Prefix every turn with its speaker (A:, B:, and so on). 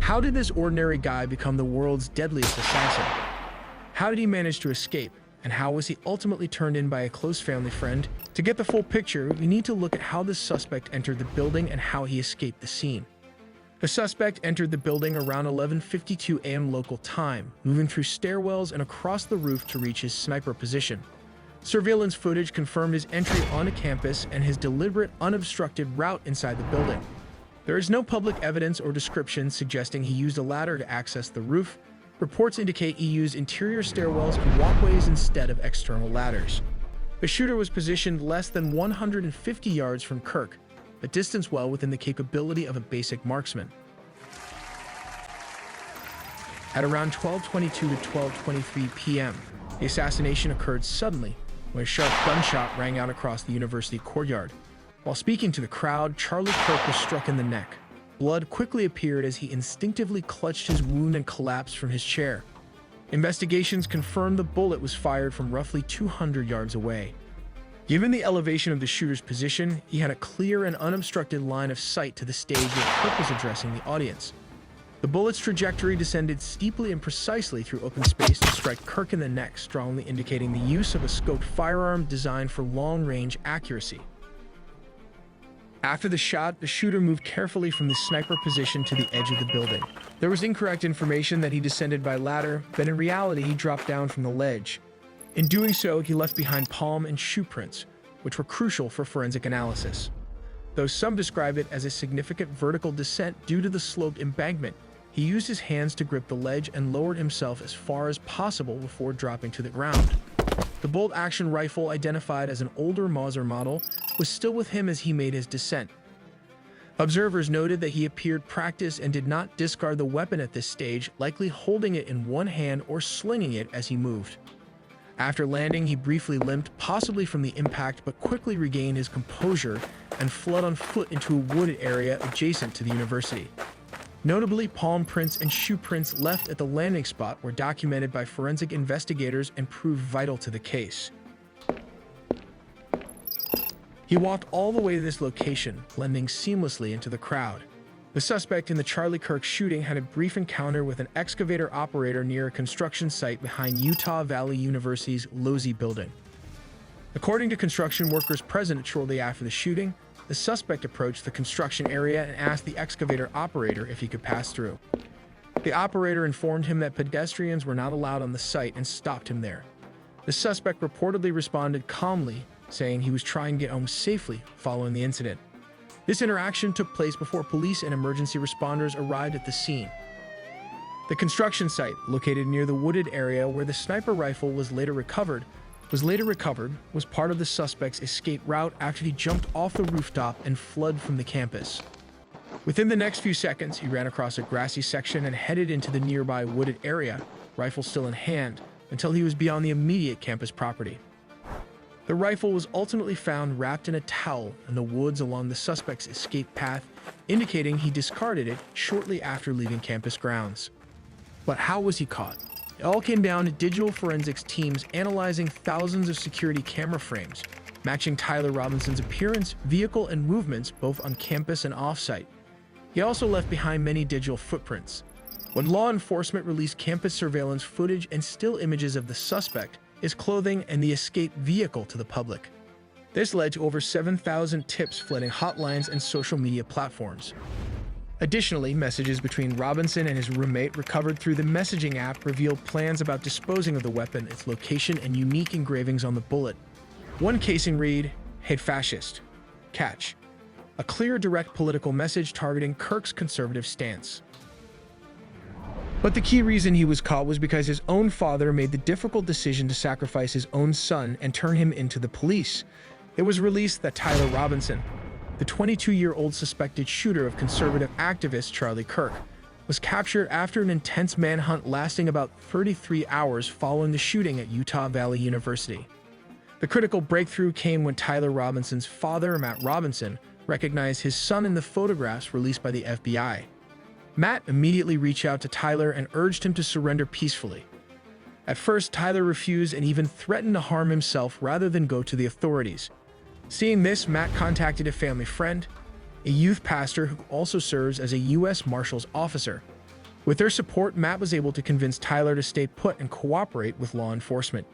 A: How did this ordinary guy become the world's deadliest assassin? How did he manage to escape? And how was he ultimately turned in by a close family friend? To get the full picture, we need to look at how the suspect entered the building and how he escaped the scene. The suspect entered the building around 11:52 a.m. local time, moving through stairwells and across the roof to reach his sniper position. Surveillance footage confirmed his entry onto campus and his deliberate, unobstructed route inside the building. There is no public evidence or description suggesting he used a ladder to access the roof. Reports indicate he used interior stairwells and walkways instead of external ladders. The shooter was positioned less than 150 yards from Kirk, a distance well within the capability of a basic marksman. At around 12:22 to 12:23 p.m., the assassination occurred suddenly when a sharp gunshot rang out across the university courtyard. While speaking to the crowd, Charlie Kirk was struck in the neck. Blood quickly appeared as he instinctively clutched his wound and collapsed from his chair. Investigations confirmed the bullet was fired from roughly 200 yards away. Given the elevation of the shooter's position, he had a clear and unobstructed line of sight to the stage where Kirk was addressing the audience. The bullet's trajectory descended steeply and precisely through open space to strike Kirk in the neck, strongly indicating the use of a scoped firearm designed for long-range accuracy. After the shot, the shooter moved carefully from the sniper position to the edge of the building. There was incorrect information that he descended by ladder, but in reality he dropped down from the ledge. In doing so, he left behind palm and shoe prints, which were crucial for forensic analysis. Though some describe it as a significant vertical descent due to the sloped embankment, he used his hands to grip the ledge and lowered himself as far as possible before dropping to the ground. The bolt-action rifle, identified as an older Mauser model, was still with him as he made his descent. Observers noted that he appeared practiced and did not discard the weapon at this stage, likely holding it in one hand or slinging it as he moved. After landing, he briefly limped, possibly from the impact, but quickly regained his composure and fled on foot into a wooded area adjacent to the university. Notably, palm prints and shoe prints left at the landing spot were documented by forensic investigators and proved vital to the case. He walked all the way to this location, blending seamlessly into the crowd. The suspect in the Charlie Kirk shooting had a brief encounter with an excavator operator near a construction site behind Utah Valley University's Losey building. According to construction workers present shortly after the shooting, the suspect approached the construction area and asked the excavator operator if he could pass through. The operator informed him that pedestrians were not allowed on the site and stopped him there. The suspect reportedly responded calmly, saying he was trying to get home safely following the incident. This interaction took place before police and emergency responders arrived at the scene. The construction site, located near the wooded area where the sniper rifle was later recovered, was part of the suspect's escape route after he jumped off the rooftop and fled from the campus. Within the next few seconds, he ran across a grassy section and headed into the nearby wooded area, rifle still in hand, until he was beyond the immediate campus property. The rifle was ultimately found wrapped in a towel in the woods along the suspect's escape path, indicating he discarded it shortly after leaving campus grounds. But how was he caught? It all came down to digital forensics teams analyzing thousands of security camera frames, matching Tyler Robinson's appearance, vehicle, and movements both on campus and off-site. He also left behind many digital footprints. When law enforcement released campus surveillance footage and still images of the suspect, his clothing, and the escaped vehicle to the public. This led to over 7,000 tips flooding hotlines and social media platforms. Additionally, messages between Robinson and his roommate recovered through the messaging app revealed plans about disposing of the weapon, its location, and unique engravings on the bullet. One casing read, "Hate fascist. Catch." A clear, direct political message targeting Kirk's conservative stance. But the key reason he was caught was because his own father made the difficult decision to sacrifice his own son and turn him into the police. It was released that Tyler Robinson, the 22-year-old suspected shooter of conservative activist Charlie Kirk, was captured after an intense manhunt lasting about 33 hours following the shooting at Utah Valley University. The critical breakthrough came when Tyler Robinson's father, Matt Robinson, recognized his son in the photographs released by the FBI. Matt immediately reached out to Tyler and urged him to surrender peacefully. At first, Tyler refused and even threatened to harm himself rather than go to the authorities. Seeing this, Matt contacted a family friend, a youth pastor who also serves as a U.S. Marshals officer. With their support, Matt was able to convince Tyler to stay put and cooperate with law enforcement.